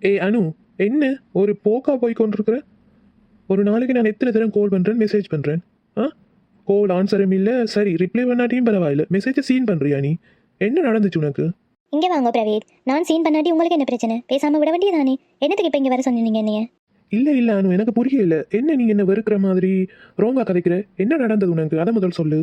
ஏய் அனு, என்ன ஒரு போக்கா போய் கொண்டிருக்கிற? ஒரு நாளைக்கு நான் எத்தனை தரம் கால் பண்ணுறேன், மெசேஜ் பண்ணுறேன். ஆ, கால் ஆன்சரும் இல்லை. சரி, ரிப்ளை பண்ணாட்டியும் பரவாயில்ல, மெசேஜை சீன் பண்ணுறியா நீ? என்ன நடந்துச்சு உனக்கு? இங்கே வாங்க பிரவீத். நான் சீன் பண்ணாட்டி உங்களுக்கு என்ன பிரச்சனை? பேசாமல் விட வேண்டியதானே? என்னத்துக்கு இப்போ இங்கே வர சொன்னீங்க என்னைய? இல்லை அனு, எனக்கு புரியல. என்ன நீ என்ன வெறுக்கிற மாதிரி ரோங்கா கதைக்கிற? என்ன நடந்தது உனக்கு? அதை முதல் சொல்லு.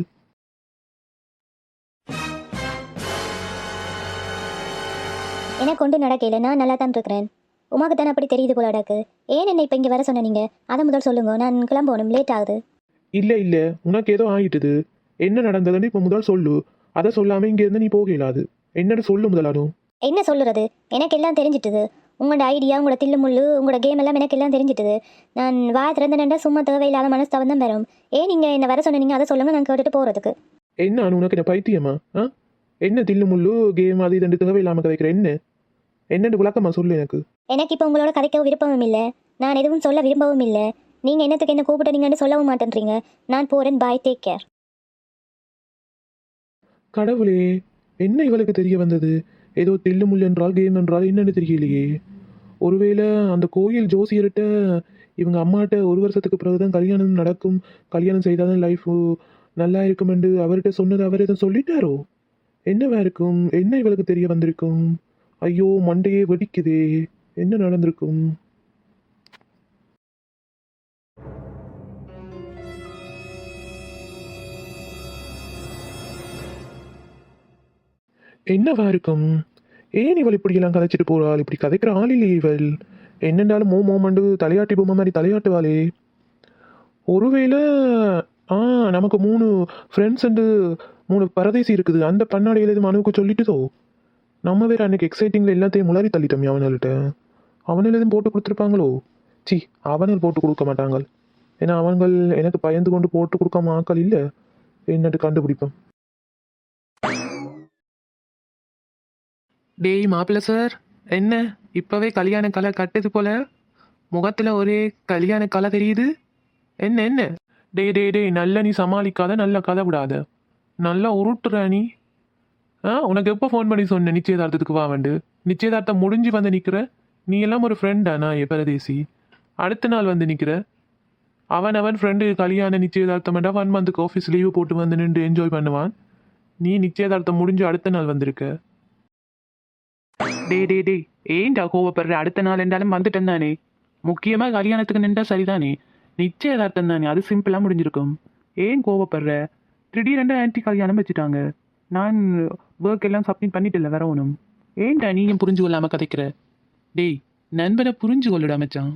எனக்கு ஒன்றும் நடக்கல, நான் நல்லா தான் இருக்கிறேன். உமாக்கு தானே அப்படி தெரியுது போல அடக்கு. ஏன் என்ன இப்போ இங்கே வர சொன்னீங்க? அதை முதல் சொல்லுங்க, நான் கிளம்பணும், லேட் ஆகுது. இல்லை உனக்கு ஏதோ ஆயிட்டுது. என்ன நடந்ததுன்னு இப்போ முதல் சொல்லு. அதை சொல்லாமல் இங்கேருந்து நீ போக இயலாது. என்னன்னு சொல்லு முதல் அனு. என்ன சொல்லுறது? எனக்கு எல்லாம் தெரிஞ்சிட்டுது. உங்களோட ஐடியா, உங்களோட தில்லு முள்ளு, உங்களோட கேம் எல்லாம் எனக்கு எல்லாம் தெரிஞ்சிட்டுது. நான் வாய திறந்தேன்டா சும்மா தேவையில்லாத மனஸ்தாபம் தான் வரும். ஏன் நீங்கள் என்ன வர சொன்னீங்க அதை சொல்லுங்க, நான் கேட்டுட்டு போகிறதுக்கு. என்ன அனு, உனக்கு என்ன பைத்தியமா? ஆ, என்ன தில்லு முள்ளு கேம் அது இதண்டு தேவையில்லாமல் கதைக்கிற? என்னன்னு விளக்கமா சொல்லு எனக்கு. எனக்கு இப்போ உங்களோட கதைக்க விருப்பமும் இல்லை, நான் எதுவும் சொல்ல விரும்பவும் இல்லை. நீங்கள் என்னத்துக்கு என்ன கூப்பிட்டீங்கன்னு சொல்லவும் மாட்டேன்றீங்க. நான் போகிறேன், பாய், டேக் கேர். கடவுளே, என்ன இவளுக்கு தெரிய வந்தது? ஏதோ தில்லு முள்ளு என்றால் கேம் என்றால் என்னன்னு தெரியலையே. ஒருவேளை அந்த கோயில் ஜோசியர்கிட்ட இவங்க அம்மாட்ட 1 வருஷத்துக்கு பிறகுதான் கல்யாணம் நடக்கும், கல்யாணம் செய்தாதான் லைஃப் நல்லா இருக்கும் என்று அவர்கிட்ட சொன்னது அவர் எதுவும் சொல்லிட்டாரோ? என்னவா இருக்கும்? என்ன இவளுக்கு தெரிய வந்திருக்கும்? ஐயோ, மண்டையே வெடிக்குதே. என்ன நடந்திருக்கும்? என்னவா இருக்கும்? ஏன் இவள் இப்படியெல்லாம் கதைச்சிட்டு போறாள்? இப்படி கதைக்கிற ஆள் இல்லையே இவள். என்னென்றாலும் மோமண்டு தலையாட்டி பொம்மை மாதிரி தலையாட்டுவாளே. ஒருவேளை ஆ நமக்கு 3 ஃப்ரெண்ட்ஸ் அண்டு 3 பரதேசி இருக்குது. அந்த பண்ணாடியில் எதுவும் மனுவுக்கு சொல்லிட்டுதோ? நம்ம வேற அன்னைக்கு எக்ஸைட்டிங்கில் எல்லாத்தையும் முளாரி தள்ளிட்டோம் அவனுகிட்ட. அவனில் எதுவும் போட்டு கொடுத்துருப்பாங்களோ? சி, அவனில் போட்டு கொடுக்க மாட்டாங்க. ஏன்னா அவங்கள் எனக்கு பயந்து கொண்டு போட்டு கொடுக்காம ஆக்கள் இல்லை. என்னட்டு கண்டுபிடிப்போம். டேய் மாப்பிள்ள சார், என்ன இப்பவே கல்யாண கலை கட்டுது போல? முகத்துல ஒரே கல்யாண கலை தெரியுது. என்ன? டேய் நல்ல நீ சமாளிக்காத, நல்ல கதை விடாத. நல்லா உருட்டுற நீ. உனக்கு எப்போ ஃபோன் பண்ணி சொன்ன நிச்சயதார்த்தத்துக்கு வா வந்து? நிச்சயதார்த்தம் முடிஞ்சு வந்து நிற்கிற. நீ எல்லாம் ஒரு ஃப்ரெண்டா? நான் பரதேசி. அடுத்த நாள் வந்து நிற்கிற. அவன் ஃப்ரெண்டு கல்யாண நிச்சயதார்த்தம் 1 மந்த்துக்கு ஆஃபீஸ் லீவு போட்டு வந்து நின்று என்ஜாய் பண்ணுவான். நீ நிச்சயதார்த்தம் முடிஞ்சு அடுத்த நாள் வந்திருக்க. டேய் ஏன்டா கோவப்படுற? அடுத்த நாள் என்றாலும் வந்துட்டேன் தானே. முக்கியமாக கல்யாணத்துக்கு நின்றா சரிதானே. நிச்சயதார்த்தம் தானே, அது சிம்பிளாக முடிஞ்சிருக்கும். ஏன் கோவப்படுற? திடீரென்று ஆன்டி கல்யாணம் வச்சுட்டாங்க. நான் ஒர்க் எல்லாம் சப்மிட் பண்ணிட்டு வேற ஒன்றும். ஏன்டா நீயும் புரிஞ்சு கொள்ளாமல் கதைக்கிற? டேய், நண்பனை புரிஞ்சு கொள்ளுடா மச்சான்.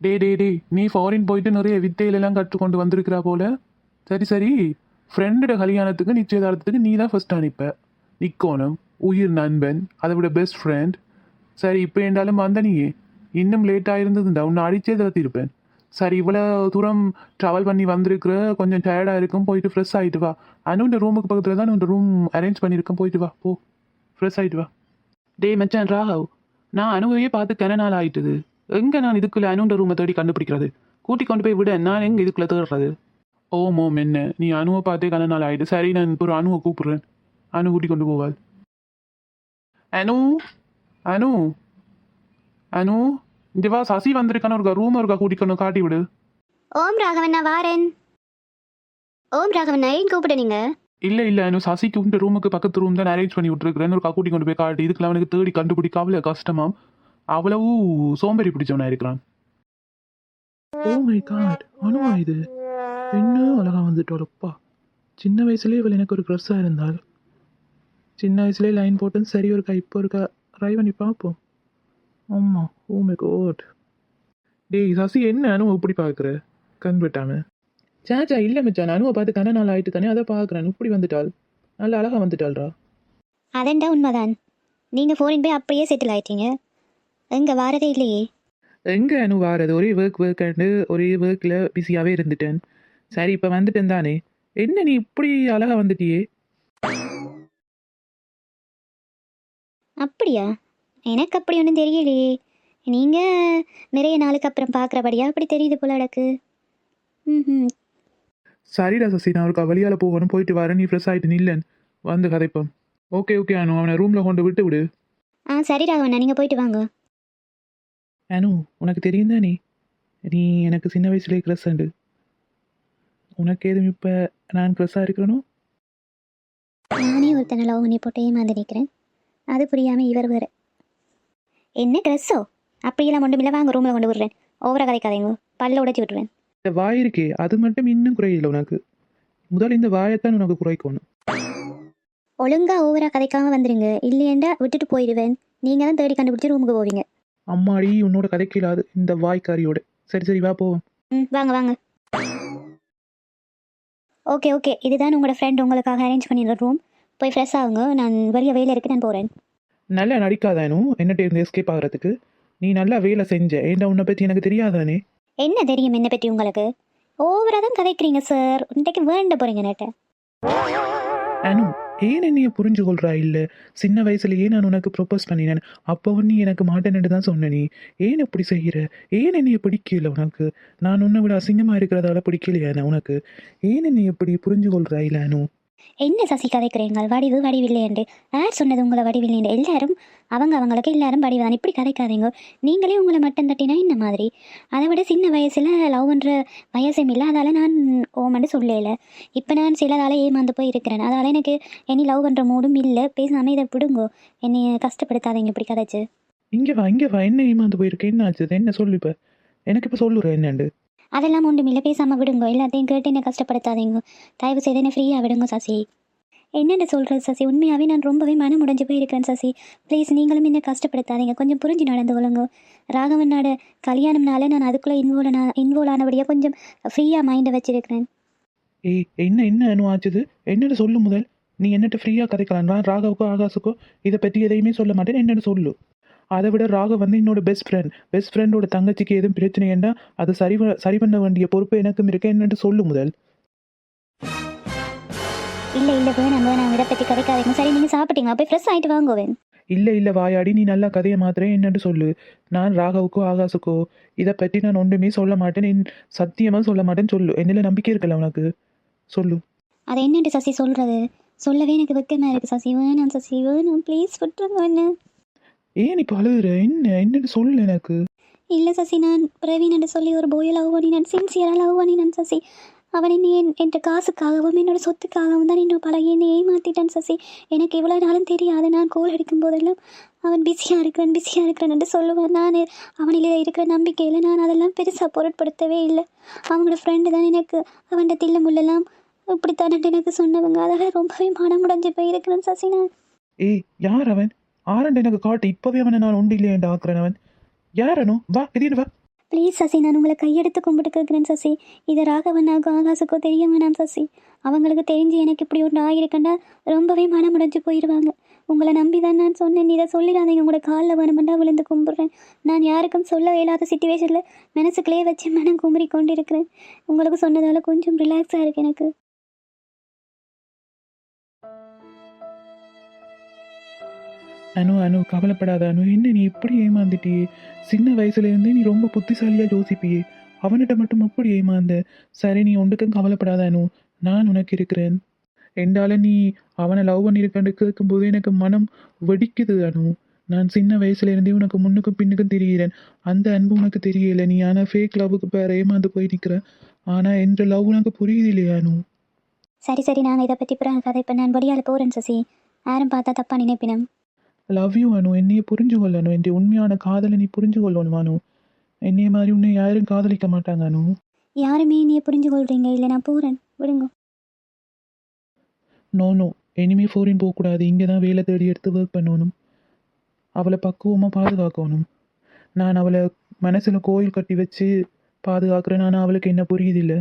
டேய் நீ ஃபாரின் போயிட்டு நிறைய வித்தையிலெல்லாம் கற்றுக்கொண்டு வந்திருக்கிறா போல. சரி, ஃப்ரெண்டோட கல்யாணத்துக்கு நிச்சயதார்த்தத்துக்கு நீ தான் ஃபர்ஸ்ட் அனுப்ப நிக்கோணும். உயிர் நண்பன், அதை விட பெஸ்ட் ஃப்ரெண்ட். சரி, இப்போ என்றாலும் வந்த நீயே இன்னும் லேட்டாக இருந்ததுண்டா, உன்னை அடிச்சே தளர்த்திருப்பேன். சரி, இவ்வளோ தூரம் ட்ராவல் பண்ணி வந்திருக்கிற, கொஞ்சம் டயர்டாக இருக்கும், போயிட்டு ஃப்ரெஷ் ஆகிட்டு வா. அனுண்ட ரூமுக்கு பக்கத்தில் தான் உன் ரூம் அரேஞ்ச் பண்ணியிருக்கேன், போயிட்டு வா, போ ஃப்ரெஷ் ஆகிட்டு வா. டேய் மச்சான் ராகவ், நான் அனுவையே பார்த்து கன நாள் ஆயிட்டுது. எங்கே நான் இதுக்குள்ளே அனுண்ட ரூமை தேடி கண்டுபிடிக்கிறது? கூட்டி கொண்டு போய் விட, நான் எங்கே இதுக்குள்ளே தேடுறது? ஓம் என்ன, நீ அனுவை பார்த்தே கன நாள் ஆகிட்டு. சரி, நான் இப்போ ஒரு அனுவை கூப்பிட்றேன். அனு கூட்டி கொண்டு போவாள். அனு அனு அனு இங்க வா, சசி வந்திருக்கான ஒரு ரூம் இருக்கா, கூட்டிக்கணும், காட்டி விடு. ஓம் ராகவன், நான் வாரேன். ஓம் ராகவன், ஏன் கூப்பிட நீங்க? இல்ல அனு, சசிக்கு உங்க ரூமுக்கு பக்கத்து ரூம் தான் அரேஞ்ச் பண்ணி விட்டுருக்கிறேன். ஒரு கூட்டி கொண்டு போய் காட்டி. இதுக்குள்ள அவனுக்கு தேடி கண்டுபிடிக்க அவ்வளவு கஷ்டமாம். அவ்வளவு சோம்பேறி பிடிச்சவனா இருக்கிறான். ஓ மை காட், அனுவா இது? என்ன அழகா வந்துட்டோப்பா. சின்ன வயசுலேயே இவள் எனக்கு ஒரு க்ரஷ்ஷாக இருந்தாள். சின்ன வயசுலேயே லைன் போட்டு சரி இருக்கா, இப்போ இருக்கா, ட்ரை பண்ணி பார்ப்போம். ஆமாம், ஓ மை காட். டேய் சசி, என்ன அனுவை இப்படி பார்க்குற கண் வெட்டாம? சாச்சா இல்லை மச்சான், அனுவை பார்த்து கன நாள் ஆயிட்டு தானே, அதை பார்க்குறேன். இப்படி வந்துட்டாள், நல்ல அழகா வந்துட்டாள்ரா. அதெண்டா உண்மைதான். நீங்கள் ஃபோரின் போய் அப்படியே செட்டில் ஆயிட்டீங்க, எங்கே வாரதே இல்லையே. எங்கே அனு வாரது? ஒரே ஒர்க் ஒரே ஒர்க்கில் பிஸியாகவே இருந்துட்டேன். சரி, இப்போ வந்துட்டேன் தானே. என்ன நீ இப்படி அழகா வந்துட்டியே? அப்படியா? எனக்கு அப்படி ஒன்றும் தெரியலையே. நீங்கள் நிறைய நாளுக்கு அப்புறம் பார்க்குறபடியா அப்படி தெரியுது போல எனக்கு. ம். சரிடா சசி, நான் ஒரு வழியால் போகணும், போயிட்டு வரேன். நீ ஃப்ரெஷ் ஆகிட்டு நில்லன் வந்து கதைப்போம். ஓகே அனு, அவனை ரூமில் கொண்டு விட்டு விடு. சரி ராகவண்ணா, நீங்கள் போயிட்டு வாங்க. அனு உனக்கு தெரியும் தானே நீ எனக்கு சின்ன வயசுலேயே க்ரெஸ் உண்டு. உனக்கு எதுவும் இப்போ நான் க்ரெஸ்ஸாக இருக்கிறனோ? நானே ஒருத்தனை லவ் பண்ணி போட்டு ஏமாந்து நிற்கிறேன். அது புரியாமல் இவர் வேறு என்ன ட்ரெஸ்ஸோ அப்படியெல்லாம் ஒன்றும் இல்லை. வாங்க ரூமில் கொண்டு விடுறேன். ஓவரா கதைக்காதீங்க, பல்ல உடைச்சி விட்டுருவேன். இந்த வாய் இருக்கே அது மட்டும் இன்னும் குறையில்லை உனக்கு. முதல்ல இந்த வாயைத்தான் உனக்கு குறைக்கணும். ஒழுங்கா ஓவரா கதைக்காம வந்துடுங்க, இல்லையண்டா விட்டுட்டு போயிடுவேன். நீங்கள் தான் தேடி கண்டுபிடிச்சி ரூமுக்கு போவீங்க. அம்மாடி உன்னோட கதைக்கு இல்லாது இந்த வாய்க்காரியோட. சரி சரி வா போவோம். வாங்க வாங்க. ஓகே ஓகே, இதுதான் உங்களோட ஃப்ரெண்ட் உங்களுக்காக அரேஞ்ச் பண்ணிடுற ரூம். போய் ஃப்ரெஷ் ஆகுங்க, நான் வெளியே வேலை இருக்கு, நான் போகிறேன். நல்லா நடிக்காதானு என்னட்ட இருந்து எஸ்கேப் ஆகிறதுக்கு. நீ நல்லா வேலை செஞ்ச, ஏன்டா உன்னை பற்றி எனக்கு தெரியாதானே? என்ன தெரியும் என்னை பற்றி உங்களுக்கு? ஓவரா தான் கதைக்கிறீங்க சார். இன்றைக்கு வேண்ட போகிறீங்க நேட்ட. அனு ஏன் என்னைய புரிஞ்சு கொள்றா? இல்லை சின்ன வயசுலயே நான் உனக்கு ப்ரொப்போஸ் பண்ணினேன். அப்போ நீ எனக்கு மாட்டேன்னு தான் சொன்ன. நீ ஏன் இப்படி செய்கிற? ஏன் என்னைய பிடிக்கல உனக்கு? நான் உன்னை விட அசிங்கமாக இருக்கிறதால பிடிக்கலையா உனக்கு? ஏன் என்னை எப்படி புரிஞ்சு கொள்றா? இல்லை அனு என்ன சசி கதைக்கிறீங்க? வடிவில்லை என்று யார் சொன்னது உங்களை வடிவில்லை என்று? எல்லாரும் அவங்களுக்கு எல்லாரும் வடிவு தான். இப்படி கதைக்காதீங்க. நீங்களே உங்களை மட்டம் தட்டினா இந்த மாதிரி. அதை விட சின்ன வயசில் லவ் பண்ணுற வயசும் இல்லை, அதால் நான் ஓமன்னு சொல்லலை. இப்போ நான் சிலதால் ஏமாந்து போய் இருக்கிறேன். அதால் எனக்கு என்னை லவ் பண்ணுற மூடும் இல்லை. பேசாமல் இதை விடுங்கோ, என்னை கஷ்டப்படுத்தாதீங்க இப்படி கதைச்சு. இங்கே வா என்ன ஏமாந்து போயிருக்கேன்? என்ன ஆச்சு? என்ன சொல்லு இப்போ எனக்கு இப்போ சொல்லுறேன் என்னண்டு. அதெல்லாம் ஒன்றும் இல்லை, பேசாமல் விடுங்க. எல்லாத்தையும் கேட்டு என்ன கஷ்டப்படுத்தாதீங்க. தயவு செய்து என்ன ஃப்ரீயாக விடுங்க சசி. என்னென்ன சொல்கிறது சசி? உண்மையாகவே நான் ரொம்பவே மனம் உடைஞ்சு போயிருக்கேன் சசி. ப்ளீஸ் நீங்களும் என்ன கஷ்டப்படுத்தாதீங்க, கொஞ்சம் புரிஞ்சு நடந்து கொள்ளுங்க. ராகவனோட கல்யாணம்னால நான் அதுக்குள்ளே இன்வால்வ் ஆனபடியாக கொஞ்சம் ஃப்ரீயாக மைண்டை வச்சிருக்கிறேன். ஏய் என்ன அனு ஆச்சுது? என்னென்னு சொல்லு முதல். நீ என்னட்ட ஃப்ரீயாக கதைக்கலாம். ராகவுக்கோ ஆகாசுக்கோ இதை பற்றி எதையுமே சொல்ல மாட்டேன். என்னென்னு சொல்லு. அதை விட ராகவ் வந்து என்னோட பெஸ்ட் ஃப்ரெண்டோட தங்கச்சிக்கு எதுவும் பிரச்சனைன்னா அதை சரி பண்ண வேண்டிய பொறுப்பு எனக்கும் இருக்கு. என்னென்னு சொல்லு முதல். இல்லை வேணாம் இதை பற்றி கதைக்காதீங்க. சரி நீங்கள் சாப்பிட்டீங்க, போய் ஃப்ரெஷ் ஆகிட்டு வாங்குவேன். இல்லை வாயாடி, நீ நல்லா கதையை மாத்திரேன். என்னென்னு சொல்லு. நான் ராகவுக்கோ ஆகாசுக்கோ இதை பற்றி நான் ஒன்றுமே சொல்ல மாட்டேன். சத்தியமாக சொல்ல மாட்டேன்னு சொல்லு. என்னில் நம்பிக்கை இருக்குல்ல உனக்கு? சொல்லு. அதை என்னென்று சசி சொல்கிறது? சொல்லவே எனக்கு வெக்கமாக இருக்குது சசி. வேணாம் சசி, வேணாம் ப்ளீஸ் விட்டுருங்க. என்ன ஏன் இப்போ அழுகுற? என்னன்னு சொல்லு எனக்கு. இல்லை சசி, நான் பிரவீன் என்று சொல்லி ஒரு போயை லவ் பண்ணினேன். சின்சியராக லவ் பண்ணினேன் சசி. அவன் என்னை என் காசுக்காகவும் என்னோட சொத்துக்காகவும் தான் இன்னும் பல என்னை ஏமாற்றிட்டான் சசி. எனக்கு இவ்வளோ நாளும் தெரியாது. நான் கோல் அடிக்கும் போதெல்லாம் அவன் பிஸியாக இருக்கிறேன் என்று சொல்லுவான். நான் அவனிலே இருக்கிற நம்பிக்கையில் நான் அதெல்லாம் பெருசாக பொருட்படுத்தவே இல்லை. அவங்களோட ஃப்ரெண்டு தான் எனக்கு அவன் தில்ல முள்ளெல்லாம் இப்படித்தான் எனக்கு சொன்னவங்க. அதெல்லாம் ரொம்பவே மனம் உடைஞ்சு போயிருக்கிறேன் சசி. நான் யார் அவன்? ஆரண்டு எனக்கு காட்டு. இப்போவே அவனை நான் ஒன்று இல்லையாண்டு ஆக்குறேன். அவன் யாரனோ? வா திடீர்னு வா. ப்ளீஸ் சசி, நான் உங்களை கையெடுத்து கும்பிட்டு கேட்குறேன் சசி. இது ராகவனாகோ ஆகாசுக்கோ தெரிய வேணாம் சசி. அவங்களுக்கு தெரிஞ்சு எனக்கு இப்படி ஒன்று ஆகியிருக்கேன்டா ரொம்பவே மனம் உடைஞ்சு போயிடுவாங்க. உங்களை நம்பி தான் நான் சொன்னேன். இதை சொல்லிடாதீங்க. உங்களோட காலில் வேணுமெண்டா விழுந்து கும்பிட்றேன். நான் யாருக்கும் சொல்ல இயலாத சிச்சுவேஷனில் மனசுக்குள்ளேயே வச்சு மனம் குமரி கொண்டு இருக்கிறேன். உங்களுக்கு சொன்னதால் கொஞ்சம் ரிலாக்ஸாக இருக்குது எனக்கு. அனு கவலைப்படாத அனு. என்ன நீ இப்படி ஏமாந்துட்டியே? சின்ன வயசுலேருந்தே நீ ரொம்ப புத்திசாலியாக யோசிப்பியே. அவன்கிட்ட மட்டும் அப்படி ஏமாந்த. சரி நீ ஒன்றுக்கும் கவலைப்படாத அனு, நான் உனக்கு இருக்கிறேன். எண்டால நீ அவனை லவ் பண்ணியிருக்கன்னு கேட்கும்போது எனக்கு மனம் வெடிக்குது அனு. நான் சின்ன வயசுலேருந்தே உனக்கு முன்னுக்கும் பின்னுக்கும் தெரிகிறேன். அந்த அன்பு உனக்கு தெரியல. நீ ஆனால் ஃபேக் லவ்வுக்கு பேர் ஏமாந்து போய் நிற்கிற. ஆனால் என்ற லவ் உனக்கு புரியுது இல்லையா அனு? சரி நாங்கள் இதை பற்றி பிறகு கதை. இப்போ நான் படியால் போகிறேன் சசி. யாரும் பார்த்தா தப்பாக நினைப்பினம். லவ் யூ அனு. என்னைய புரிஞ்சு கொள்ளணும். என் உண்மையான காதலை நீ புரிஞ்சு கொள்ளணும் அனு. என்னைய மாதிரி உன்னை யாரும் காதலிக்க மாட்டாங்க அனு. யாருமே நீ புரிஞ்சு கொள்றீங்க. இல்லை நான் போகிறேன், விடுங்க. நோ இனிமே ஃபாரின் போகக்கூடாது. இங்கே தான் வேலை தேடி எடுத்து ஒர்க் பண்ணணும். அவளை பக்குவமாக பாதுகாக்கணும். நான் அவளை மனசில் கோயில் கட்டி வச்சு பாதுகாக்கிறேன். ஆனால் அவளுக்கு என்ன புரியுதில்லை.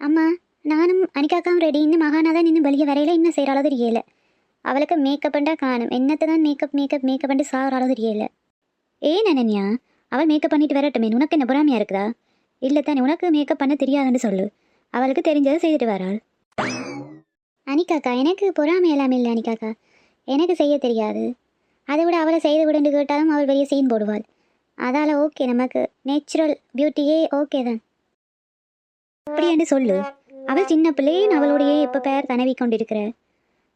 அம்மா, நானும் அனிகாக்காவும் ரெடி. இன்னும் மகானாதான் இன்னும் வெளியே வரையில இன்னும் செய்கிற அளவு தெரியல. அவளுக்கு மேக்கப் பண்ணா காணும். என்னத்தை தான் மேக்கப் பண்ணி சாகிற அளவு தெரியல. ஏன் அனன்யா, அவள் மேக்கப் பண்ணிட்டு வரட்டுமே. உனக்கு என்ன பொறாமையாக இருக்குதா? இல்லை தானே, உனக்கு மேக்கப் பண்ண தெரியாதுன்னு சொல்லு. அவளுக்கு தெரிஞ்சதை செய்துட்டு வராள். அனிகாக்கா, எனக்கு பொறாமை எல்லாமே இல்லை அனிகாக்கா. எனக்கு செய்ய தெரியாது. அதை விட அவளை செய்து விடுன்னு கேட்டாலும் அவள் வெளியே சீன் போடுவாள். அதால் ஓகே, நமக்கு நேச்சுரல் பியூட்டியே ஓகே தான். அப்படி என்று சொல்லு. அவள் சின்ன பிள்ளையே அவளுடைய இப்போ பேர் தனவி கொண்டிருக்கிற.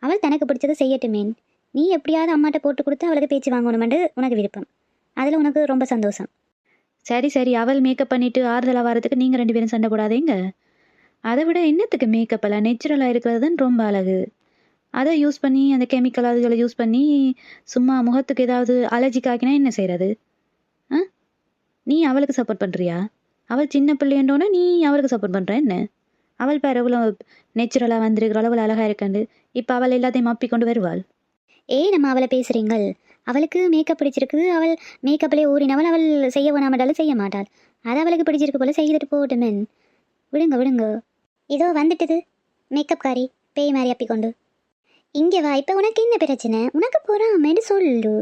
அவள் தனக்கு பிடிச்சதை செய்யட்டுமேன். நீ எப்படியாவது அம்மாட்ட போட்டு கொடுத்து அவளுக்கு பேச்சு வாங்கணுமெண்டு உனக்கு விருப்பம். அதில் உனக்கு ரொம்ப சந்தோஷம். சரி சரி, அவள் மேக்கப் பண்ணிட்டு ஆறுதலாக வரதுக்கு நீங்கள் 2 பேரும் சண்டை போடாதீங்க. அதை விட என்னத்துக்கு மேக்கப் எல்லாம் நேச்சுரலாக இருக்கிறது தான் ரொம்ப அழகு. அதை யூஸ் பண்ணி அந்த கெமிக்கல் அதுகளை யூஸ் பண்ணி சும்மா முகத்துக்கு ஏதாவது அலர்ஜிக் ஆக்கினா என்ன செய்கிறது? ஆ, நீ அவளுக்கு சப்போர்ட் பண்ணுறியா? அவள் சின்ன பிள்ளைன்றோன்னா நீ அவளுக்கு சப்போர்ட் பண்ணுற என்ன? அவள் பேர் எவ்வளோ நேச்சுரலாக வந்திருக்கிற அளவில் அழகாக இருக்கண்டு. இப்போ அவள் எல்லாத்தையும் மாப்பி கொண்டு வருவாள். நம்ம அவளை பேசுகிறீங்கள். அவளுக்கு மேக்கப் பிடிச்சிருக்கு, அவள் மேக்கப்லேயே ஊறினவள், அவள் செய்ய வேணாமட்டாலும் செய்ய மாட்டாள். அது அவளுக்கு பிடிச்சிருக்கு போல செய்துட்டு போகட்டுமேன். விடுங்க விடுங்க. இதோ வந்துட்டுது மேக்கப் காரி பேய் மாதிரி அப்பிக்கொண்டு. இங்கே வா. இப்போ உனக்கு என்ன பிரச்சனை? உனக்கு பொறாமன்னு சொல்லு.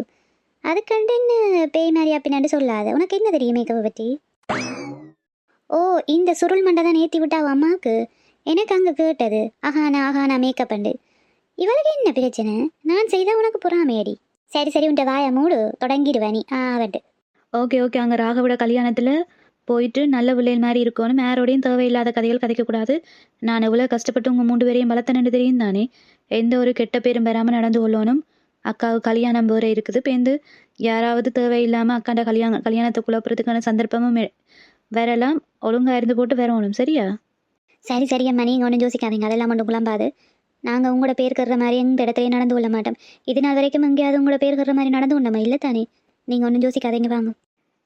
அதுக்கண்டு என்ன பேய் மாதிரி அப்பினான்னு சொல்லாத. உனக்கு என்ன தெரியும் மேக்கப்பை பற்றி? ஓ, இந்த சுருள் மண்டை தான் ஏற்றி விட்டாவா அம்மாவுக்கு? எனக்கு அங்கே கேட்டது ஆஹானா மேக்கப் அண்டு. இவளுக்கு என்ன பிரச்சனை? நான் செய்தால் உனக்கு பொறாமையடி. சரி சரி, உன்ட்ட வாய மூடு, தொடங்கிடுவா நீ. வந்துட்டு ஓகே ஓகே, அங்கே ராகவோட கல்யாணத்தில் போயிட்டு நல்ல பிள்ளைகள் மாதிரி இருக்கணும். யாரோடையும் தேவையில்லாத கதைகள் கதைக்கக்கூடாது. நான் எவ்வளோ கஷ்டப்பட்டு உங்கள் 3 பேரையும் வளர்த்தனு தெரியும் தானே. எந்த ஒரு கெட்ட பேரும் பெறாமல் நடந்து கொள்ளணும். அக்காவுக்கு கல்யாணம் வேறு இருக்குது. பேருந்து யாராவது தேவையில்லாமல் அக்காண்ட கல்யாணத்தை குழப்பறதுக்கான சந்தர்ப்பமும் வரலாம். ஒழுங்காக இருந்து போட்டு வரணும், சரியா? சரி சரி அம்மா, நீங்கள் ஒன்றும் யோசிக்காதீங்க. அதெல்லாம் ஒன்றும் குழம்பாது. நாங்கள் உங்களோட பேர் கட்டுற மாதிரி எந்த இடத்துலையும் நடந்து கொள்ள மாட்டோம். இது நாள் வரைக்கும் எங்கேயாவது உங்களோட பேர் கட்டுற மாதிரி நடந்து கொண்டோமா? இல்லை தானே. நீங்கள் ஒன்றும் யோசிக்காதீங்க, வாங்க.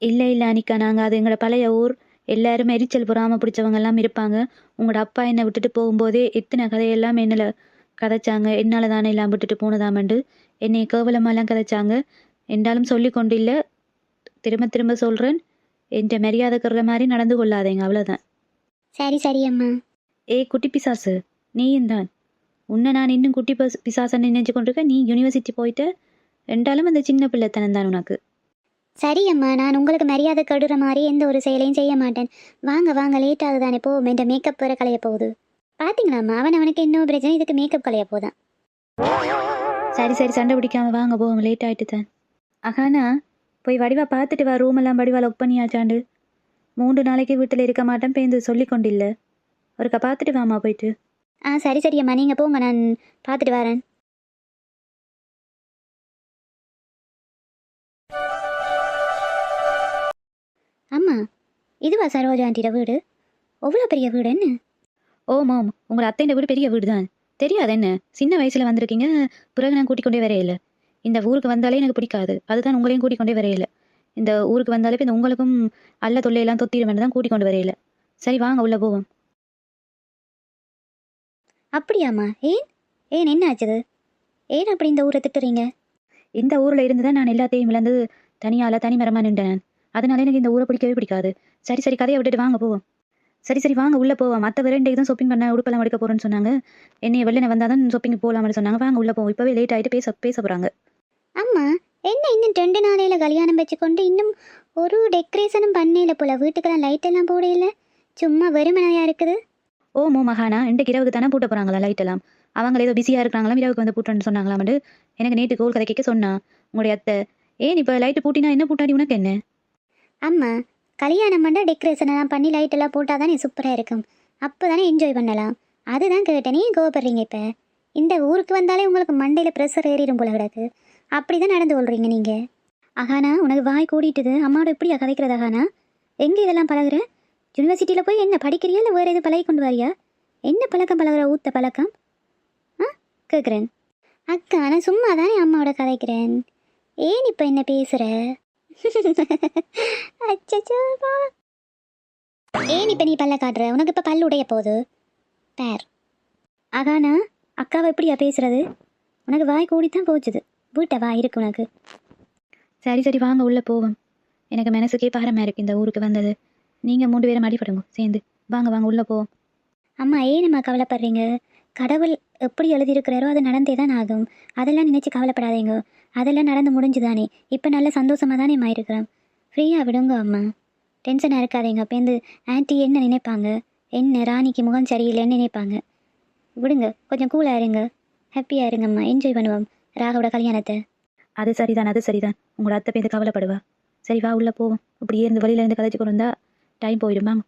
இல்லை இல்லை அனிக்கா, நாங்கள் அது எங்களோட பழைய ஊர். எல்லாரும் எரிச்சல் பொறாமல் பிடிச்சவங்க எல்லாம் இருப்பாங்க. உங்களோட அப்பா என்னை விட்டுட்டு போகும்போதே எத்தனை கதையெல்லாம் என்னில் கதைச்சாங்க. என்னால் தானே எல்லாம் விட்டுட்டு போனதாமண்டு என்னை கேவலமாலாம் கதைச்சாங்க. என்றாலும் சொல்லி கொண்டு இல்லை, திரும்ப திரும்ப சொல்கிறேன், என்ற மரியாதை கட்டுற மாதிரி நடந்து கொள்ளாதேங்க, அவ்வளோதான். சரி சரி அம்மா. குட்டி பிசாசு, நீயும் தான். உன்னை நான் இன்னும் குட்டி பிசாசன்னு நினைச்சு கொண்டிருக்க. நீ யூனிவர்சிட்டி போயிட்டு ரெண்டாலும் அந்த சின்ன பிள்ளைத்தனம் தான் உனக்கு. சரி அம்மா, நான் உங்களுக்கு மரியாதை கடுற மாதிரி எந்த ஒரு செயலையும் செய்ய மாட்டேன். வாங்க வாங்க, லேட் ஆகுதானே. போவோம். இந்த மேக்கப் வேற கலைய போகுது. பார்த்தீங்களாம்மா, அவனுக்கு இன்னும் பிரச்சனை, இதுக்கு மேக்கப் கலைய போதான். சரி சரி, சண்டை பிடிக்காம வாங்க போவோம், லேட் ஆகிட்டு தான். அகானா, போய் வடிவா பார்த்துட்டு வா. ரூம் எல்லாம் வடிவா லொக் பண்ணியாச்சாண்டு. 3 நாளைக்கு வீட்டில் இருக்க மாட்டேன் பேருந்து சொல்லி கொண்டில்ல. ஒருக்கா பார்த்துட்டு வாமா போயிட்டு. சரி சரி அம்மா, நீங்கள் போங்க, நான் பார்த்துட்டு வரேன். அம்மா, இதுவா சரோஜா ஆண்டியோட வீடு? எவ்வளோ பெரிய வீடு என்ன? ஓம் ஓம், உங்கள் அத்தைன்ற வீடு பெரிய வீடு தான். தெரியாது என்ன? சின்ன வயசில் வந்திருக்கீங்க. பிறகு நான் கூட்டிக் கொண்டே வரையில. இந்த ஊருக்கு வந்தாலே எனக்கு பிடிக்காது. அதுதான் உங்களையும் கூட்டிக் கொண்டே வரையில. இந்த ஊருக்கு வந்தாலே இப்போ இந்த உங்களுக்கும் அல்ல தொல்லையெல்லாம் தொத்திட வேண்டியதான் தான் கூட்டிக் கொண்டு வரையில. சரி வாங்க உள்ளே போவோம். அப்படியாம்மா? ஏன் ஏன் என்ன ஆச்சுது? ஏன் அப்படி இந்த ஊரை திட்டுறீங்க? இந்த ஊரில் இருந்து தான் நான் எல்லாத்தையும் இழந்து தனி மரமாக நின்றேன். அதனால எனக்கு இந்த ஊரை பிடிக்கவே பிடிக்காது. சரி சரி, கதையை விட்டுட்டு வாங்க போவோம். சரி சரி வாங்க உள்ளே போவோம். மற்ற வேறு தான் ஷாப்பிங் பண்ண உடுப்பெல்லாம் எடுக்க போகிறேன்னு சொன்னாங்க. என்னை வெளில வந்தால் தான் ஷாப்பிங் போகலாம்னு சொன்னாங்க. வாங்க உள்ளே போவோம். இப்போவே லேட் ஆகிட்டு பேச போகிறாங்க. அம்மா, என்ன இன்னும் 2 நாளையில் கல்யாணம் வச்சுக்கொண்டு இன்னும் ஒரு டெக்கரேஷனும் பண்ணல போல. வீட்டுக்கெல்லாம் லைட் எல்லாம் போடையில, சும்மா வெறுமனையாக இருக்குது. ஓமோ மகானா, இன்றைக்கு இரவுக்கு தானே பூட்ட போகிறாங்களா லைட் எல்லாம்? அவங்க ஏதோ பிஸியாக இருக்கிறாங்களாம், இரவுக்கு வந்து பூட்டன்னு சொன்னாங்களாம். எனக்கு நேற்று கோல் கதை கேட்க சொன்னா உங்களுடைய அத்தை. ஏன் இப்போ லைட்டு பூட்டினா என்ன பூட்டாடி உனக்கு என்ன? அம்மா, கல்யாணம் பண்ணால் டெக்கரேஷன் எல்லாம் பண்ணி லைட் எல்லாம் போட்டால் தானே சூப்பராக இருக்கும். அப்போ தானே என்ஜாய் பண்ணலாம். அதுதான் கேட்டேன். நீ கோவப்படுறீங்க? இப்போ இந்த ஊருக்கு வந்தாலே உங்களுக்கு மண்டையில் ப்ரெஷர் ஏறிடும் போல கிடக்கு. அப்படி தான் நடந்து கொள்றீங்க நீங்கள். அகானா, உனக்கு வாய் கூடிட்டுது. அம்மாவோட எப்படியா கதைக்கிறது அகானா? எங்கே இதெல்லாம் பழகுற? யூனிவர்சிட்டியில் போய் என்ன படிக்கிறியா இல்லை வேறு எதுவும் பழகி கொண்டு வரியா? என்ன பழக்கம் பழகுற? ஊத்த பழக்கம் கேட்குறேன். அக்கா, நான் சும்மா தானே அம்மாவோட கதைக்கிறேன். ஏன் இப்போ என்ன பேசுகிற? அச்சச்சோப்பா, ஏன் இப்போ நீ பல்ல காட்டுற? உனக்கு இப்போ பல்லு உடைய போகுது பேர். அகானா, அக்காவை எப்படியா பேசுறது? உனக்கு வாய் கூடித்தான் போச்சுது. வீட்டை வாய் இருக்கு உனக்கு. சரி சரி வாங்க உள்ளே போவோம். எனக்கு மனசுக்கே பாரமாக இருக்குது இந்த ஊருக்கு வந்தது. நீங்கள் 3 பேரும் அடிபடுங்க சேர்ந்து. வாங்க வாங்க உள்ளே போவோம். அம்மா, ஏனம்மா கவலைப்படுறீங்க? கடவுள் எப்படி எழுதியிருக்கிறாரோ அது நடந்தே தான் ஆகும். அதெல்லாம் நினச்சி கவலைப்படாதீங்க. அதெல்லாம் நடந்து முடிஞ்சுதானே. இப்போ நல்ல சந்தோஷமாக தானே இருக்கிறோம். ஃப்ரீயாக விடுங்க அம்மா, டென்ஷனாக இருக்காதீங்க. அப்போ வந்து ஆன்ட்டி என்ன நினைப்பாங்க? என்ன ராணிக்கு முகம் சரியில்லைன்னு நினைப்பாங்க. விடுங்க, கொஞ்சம் கூலாக இருங்க, ஹாப்பியாக இருங்கம்மா. என்ஜாய் பண்ணுவோம் ராகவோட கல்யாணத்தை. அது சரிதான் உங்களோட அத்தை பேருந்து கவலைப்படுவா. சரி வா உள்ளே போவோம். இப்படியே இருந்து வெளியில இருந்து கதைச்சு கொண்டு வந்தா டைம் போயிடும். வாங்க.